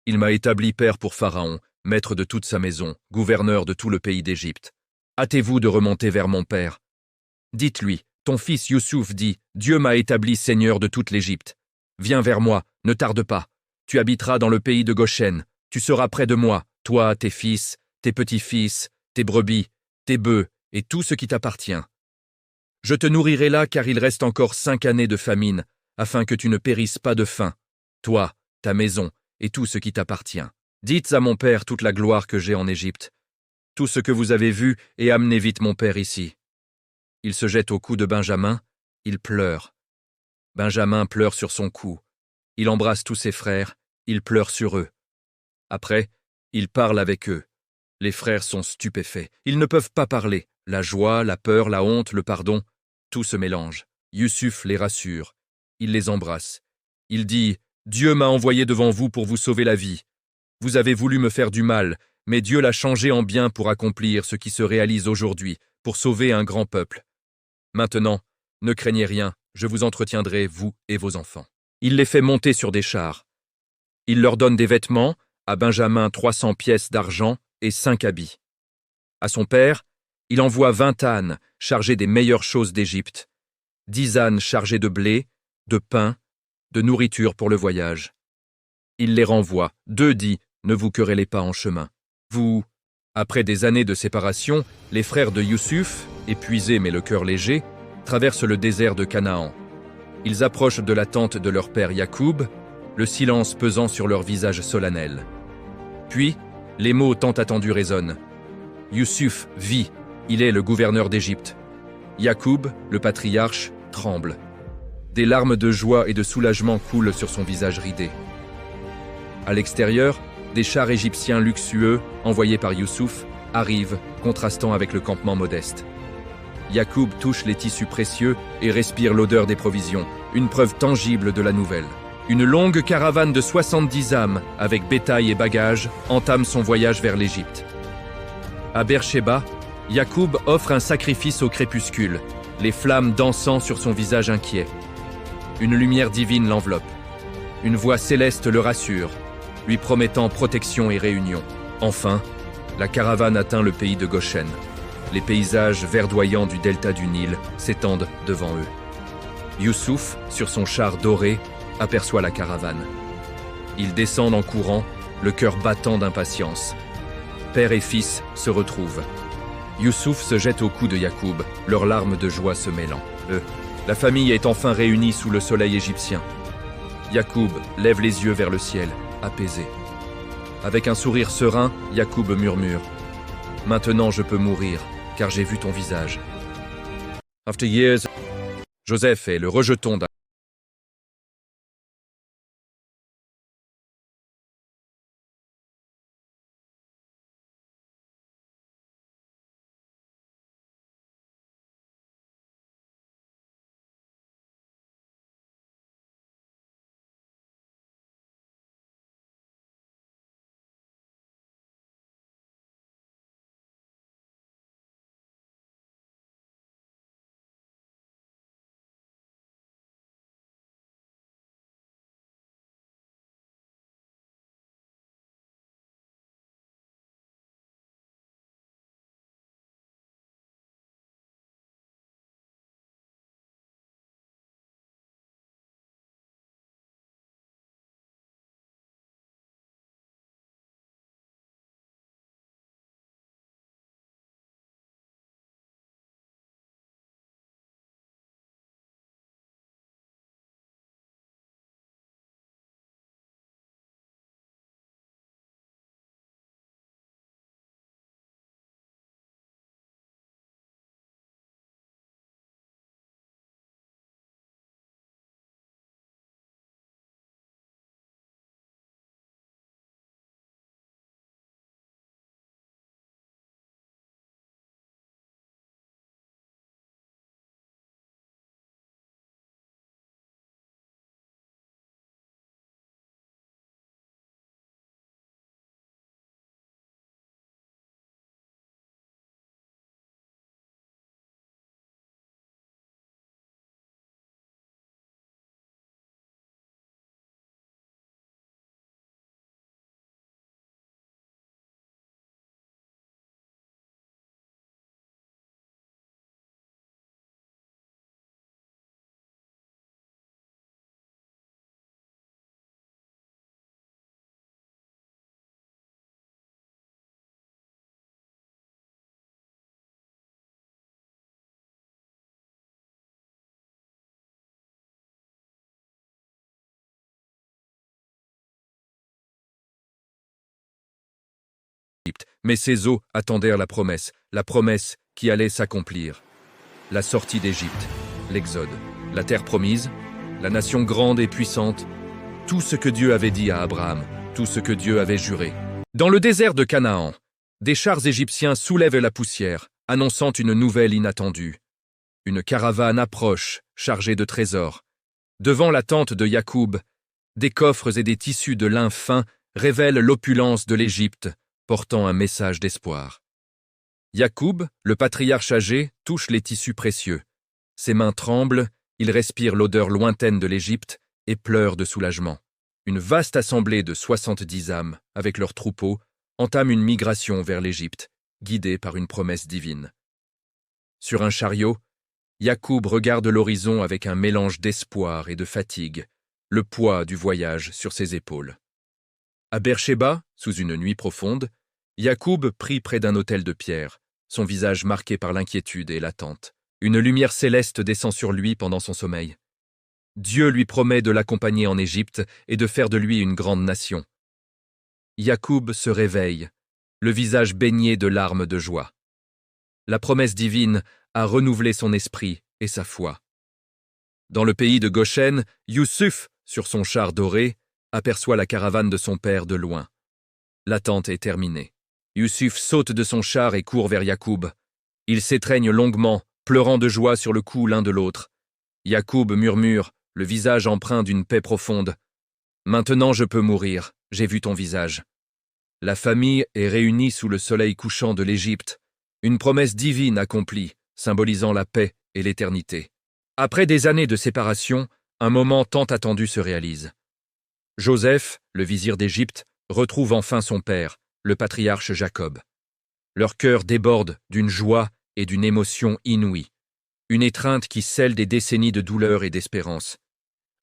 Il m'a établi père pour Pharaon, maître de toute sa maison, gouverneur de tout le pays d'Égypte. Hâtez-vous de remonter vers mon père. Dites-lui, ton fils Youssouf dit, Dieu m'a établi seigneur de toute l'Égypte. Viens vers moi, ne tarde pas. Tu habiteras dans le pays de Goshen. Tu seras près de moi, toi, tes fils, tes petits-fils, tes brebis, tes bœufs et tout ce qui t'appartient. Je te nourrirai là car il reste encore 5 années de famine, afin que tu ne périsses pas de faim, toi, ta maison et tout ce qui t'appartient. Dites à mon père toute la gloire que j'ai en Égypte, tout ce que vous avez vu, et amenez vite mon père ici. » Il se jette au cou de Benjamin, il pleure. Benjamin pleure sur son cou. Il embrasse tous ses frères, il pleure sur eux. Après, il parle avec eux. Les frères sont stupéfaits. Ils ne peuvent pas parler. La joie, la peur, la honte, le pardon, tout se mélange. Youssouf les rassure. Il les embrasse. Il dit « Dieu m'a envoyé devant vous pour vous sauver la vie. Vous avez voulu me faire du mal, mais Dieu l'a changé en bien pour accomplir ce qui se réalise aujourd'hui, pour sauver un grand peuple. Maintenant, ne craignez rien, je vous entretiendrai, vous et vos enfants. » Il les fait monter sur des chars. Il leur donne des vêtements, à Benjamin 300 pièces d'argent et 5 habits. À son père, il envoie 20 ânes chargés des meilleures choses d'Égypte, 10 ânes chargés de blé, de pain, de nourriture pour le voyage. Il les renvoie. 2 dit, ne vous querellez pas en chemin. Vous, après des années de séparation, les frères de Youssouf, épuisés mais le cœur léger, traversent le désert de Canaan. Ils approchent de la tente de leur père Yacoub, le silence pesant sur leur visage solennel. Puis, les mots tant attendus résonnent. Youssouf vit, il est le gouverneur d'Égypte. Yacoub, le patriarche, tremble. Des larmes de joie et de soulagement coulent sur son visage ridé. À l'extérieur, des chars égyptiens luxueux, envoyés par Youssouf, arrivent, contrastant avec le campement modeste. Yacoub touche les tissus précieux et respire l'odeur des provisions, une preuve tangible de la nouvelle. Une longue caravane de 70 âmes, avec bétail et bagages, entame son voyage vers l'Égypte. À Beersheba, Yacoub offre un sacrifice au crépuscule, les flammes dansant sur son visage inquiet. Une lumière divine l'enveloppe. Une voix céleste le rassure, lui promettant protection et réunion. Enfin, la caravane atteint le pays de Goshen. Les paysages verdoyants du delta du Nil s'étendent devant eux. Youssouf, sur son char doré, aperçoit la caravane. Ils descendent en courant, le cœur battant d'impatience. Père et fils se retrouvent. Youssouf se jette au cou de Yacoub, leurs larmes de joie se mêlant. La famille est enfin réunie sous le soleil égyptien. Yacoub lève les yeux vers le ciel, apaisé. Avec un sourire serein, Yacoub murmure « Maintenant je peux mourir, car j'ai vu ton visage. » After years, Joseph est le rejeton d'un Égypte. Mais ces eaux attendirent la promesse qui allait s'accomplir. La sortie d'Égypte, l'Exode, la terre promise, la nation grande et puissante, tout ce que Dieu avait dit à Abraham, tout ce que Dieu avait juré. Dans le désert de Canaan, des chars égyptiens soulèvent la poussière, annonçant une nouvelle inattendue. Une caravane approche, chargée de trésors. Devant la tente de Yacoub, des coffres et des tissus de lin fin révèlent l'opulence de l'Égypte, portant un message d'espoir. Yacoub, le patriarche âgé, touche les tissus précieux. Ses mains tremblent, il respire l'odeur lointaine de l'Égypte et pleure de soulagement. Une vaste assemblée de 70 âmes, avec leurs troupeaux, entame une migration vers l'Égypte, guidée par une promesse divine. Sur un chariot, Yacoub regarde l'horizon avec un mélange d'espoir et de fatigue, le poids du voyage sur ses épaules. À Beersheba, sous une nuit profonde, Yacoub prie près d'un autel de pierre, son visage marqué par l'inquiétude et l'attente. Une lumière céleste descend sur lui pendant son sommeil. Dieu lui promet de l'accompagner en Égypte et de faire de lui une grande nation. Yacoub se réveille, le visage baigné de larmes de joie. La promesse divine a renouvelé son esprit et sa foi. Dans le pays de Goshen, Youssouf, sur son char doré, aperçoit la caravane de son père de loin. L'attente est terminée. Youssouf saute de son char et court vers Yacoub. Ils s'étreignent longuement, pleurant de joie sur le cou l'un de l'autre. Yacoub murmure, le visage empreint d'une paix profonde. « Maintenant je peux mourir, j'ai vu ton visage. » La famille est réunie sous le soleil couchant de l'Égypte, une promesse divine accomplie, symbolisant la paix et l'éternité. Après des années de séparation, un moment tant attendu se réalise. Joseph, le vizir d'Égypte, retrouve enfin son père, le patriarche Jacob. Leur cœur déborde d'une joie et d'une émotion inouïe, une étreinte qui scelle des décennies de douleur et d'espérance.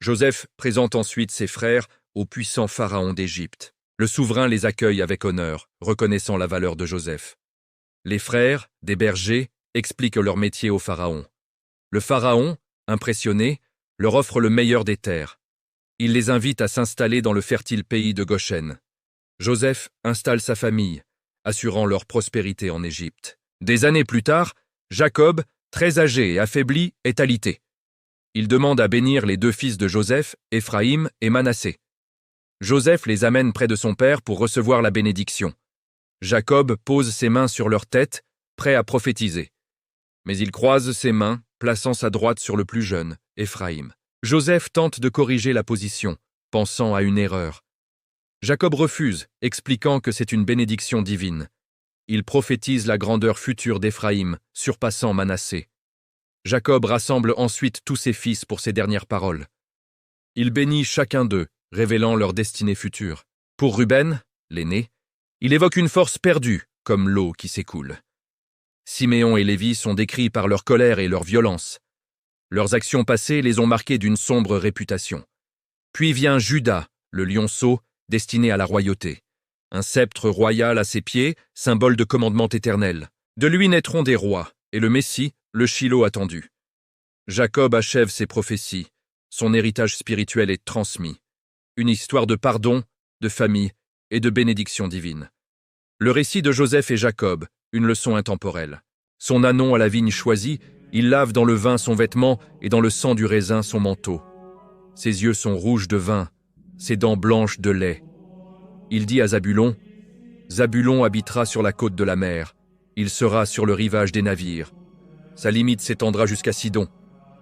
Joseph présente ensuite ses frères au puissant pharaon d'Égypte. Le souverain les accueille avec honneur, reconnaissant la valeur de Joseph. Les frères, des bergers, expliquent leur métier au pharaon. Le pharaon, impressionné, leur offre le meilleur des terres. Il les invite à s'installer dans le fertile pays de Goshen. Joseph installe sa famille, assurant leur prospérité en Égypte. Des années plus tard, Jacob, très âgé et affaibli, est alité. Il demande à bénir les deux fils de Joseph, Éphraïm et Manassé. Joseph les amène près de son père pour recevoir la bénédiction. Jacob pose ses mains sur leur tête, prêt à prophétiser. Mais il croise ses mains, plaçant sa droite sur le plus jeune, Éphraïm. Joseph tente de corriger la position, pensant à une erreur. Jacob refuse, expliquant que c'est une bénédiction divine. Il prophétise la grandeur future d'Éphraïm, surpassant Manassé. Jacob rassemble ensuite tous ses fils pour ses dernières paroles. Il bénit chacun d'eux, révélant leur destinée future. Pour Ruben, l'aîné, il évoque une force perdue, comme l'eau qui s'écoule. Siméon et Lévi sont décrits par leur colère et leur violence. Leurs actions passées les ont marqués d'une sombre réputation. Puis vient Juda, le lionceau, destiné à la royauté. Un sceptre royal à ses pieds, symbole de commandement éternel. De lui naîtront des rois, et le Messie, le Shilo attendu. Jacob achève ses prophéties. Son héritage spirituel est transmis. Une histoire de pardon, de famille et de bénédiction divine. Le récit de Joseph et Jacob, une leçon intemporelle. Son ânon à la vigne choisie, il lave dans le vin son vêtement et dans le sang du raisin son manteau. Ses yeux sont rouges de vin, ses dents blanches de lait. Il dit à Zabulon, « Zabulon habitera sur la côte de la mer, il sera sur le rivage des navires. Sa limite s'étendra jusqu'à Sidon. »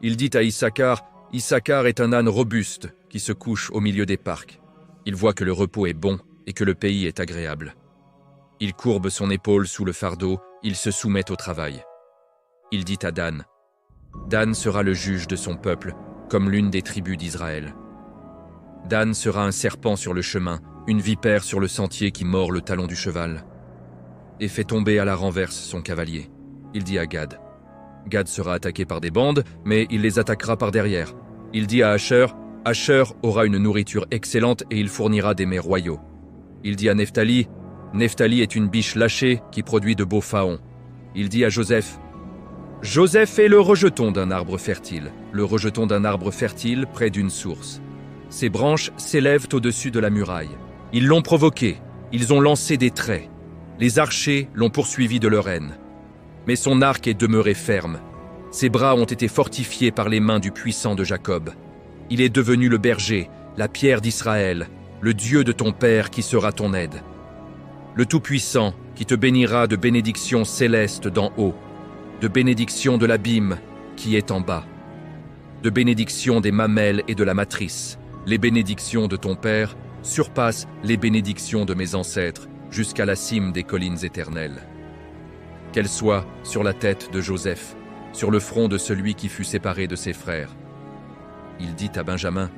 Il dit à Issachar, « Issachar est un âne robuste qui se couche au milieu des parcs. Il voit que le repos est bon et que le pays est agréable. Il courbe son épaule sous le fardeau, il se soumet au travail. » Il dit à Dan, « Dan sera le juge de son peuple, comme l'une des tribus d'Israël. Dan sera un serpent sur le chemin, une vipère sur le sentier qui mord le talon du cheval. Et fait tomber à la renverse son cavalier. » Il dit à Gad, « Gad sera attaqué par des bandes, mais il les attaquera par derrière. » Il dit à Asher, « Asher aura une nourriture excellente et il fournira des mets royaux. » Il dit à Nephtali, « Nephtali est une biche lâchée qui produit de beaux faons. » Il dit à Joseph, « Joseph est le rejeton d'un arbre fertile, le rejeton d'un arbre fertile près d'une source. Ses branches s'élèvent au-dessus de la muraille. Ils l'ont provoqué, ils ont lancé des traits. Les archers l'ont poursuivi de leur haine. Mais son arc est demeuré ferme. Ses bras ont été fortifiés par les mains du puissant de Jacob. Il est devenu le berger, la pierre d'Israël, le Dieu de ton père qui sera ton aide. Le Tout-Puissant qui te bénira de bénédictions célestes d'en haut, de bénédictions de l'abîme qui est en bas, de bénédictions des mamelles et de la matrice. Les bénédictions de ton père surpassent les bénédictions de mes ancêtres jusqu'à la cime des collines éternelles. Qu'elles soient sur la tête de Joseph, sur le front de celui qui fut séparé de ses frères. » Il dit à Benjamin,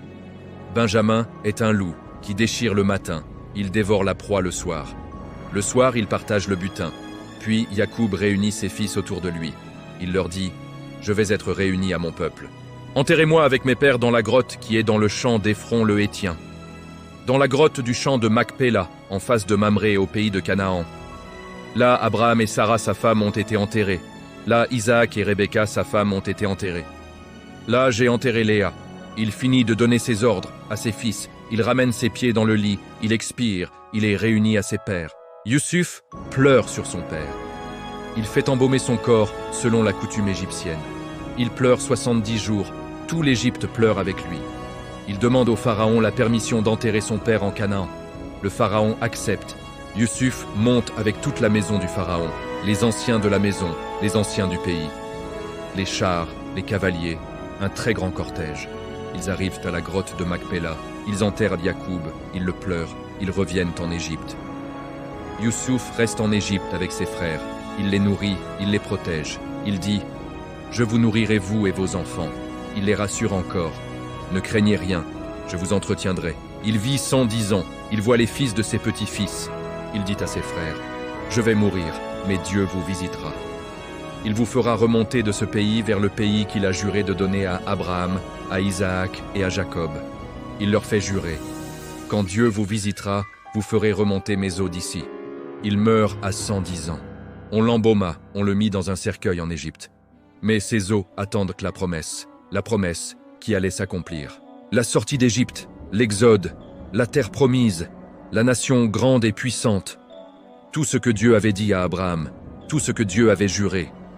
« Benjamin est un loup qui déchire le matin, il dévore la proie le soir. Le soir, il partage le butin. Puis Yacoub réunit ses fils autour de lui. Il leur dit, « Je vais être réuni à mon peuple. Enterrez-moi avec mes pères dans la grotte qui est dans le champ d'Éphron le Hétien, dans la grotte du champ de Macpéla, en face de Mamré au pays de Canaan. Là, Abraham et Sarah, sa femme, ont été enterrés. Là, Isaac et Rebecca, sa femme, ont été enterrés. Là, j'ai enterré Léa. Il finit de donner ses ordres à ses fils. Il ramène ses pieds dans le lit. Il expire. Il est réuni à ses pères. Yusuf pleure sur son père. Il fait embaumer son corps selon la coutume égyptienne. Il pleure 70 jours. Tout l'Égypte pleure avec lui. Il demande au pharaon la permission d'enterrer son père en Canaan. Le pharaon accepte. Yusuf monte avec toute la maison du pharaon, les anciens de la maison, les anciens du pays. Les chars, les cavaliers, un très grand cortège. Ils arrivent à la grotte de Macpéla. Ils enterrent Yacoub, ils le pleurent, ils reviennent en Égypte. Youssouf reste en Égypte avec ses frères. Il les nourrit, il les protège. Il dit, « Je vous nourrirai vous et vos enfants. » Il les rassure encore. « Ne craignez rien, je vous entretiendrai. » Il vit 110 ans, il voit les fils de ses petits-fils. Il dit à ses frères, « Je vais mourir, mais Dieu vous visitera. Il vous fera remonter de ce pays vers le pays qu'il a juré de donner à Abraham, à Isaac et à Jacob. » Il leur fait jurer, « Quand Dieu vous visitera, vous ferez remonter mes os d'ici. » Il meurt à 110 ans. On l'embauma, on le mit dans un cercueil en Égypte. Mais ses os attendent la promesse qui allait s'accomplir. La sortie d'Égypte, l'Exode, la terre promise, la nation grande et puissante. Tout ce que Dieu avait dit à Abraham, tout ce que Dieu avait juré,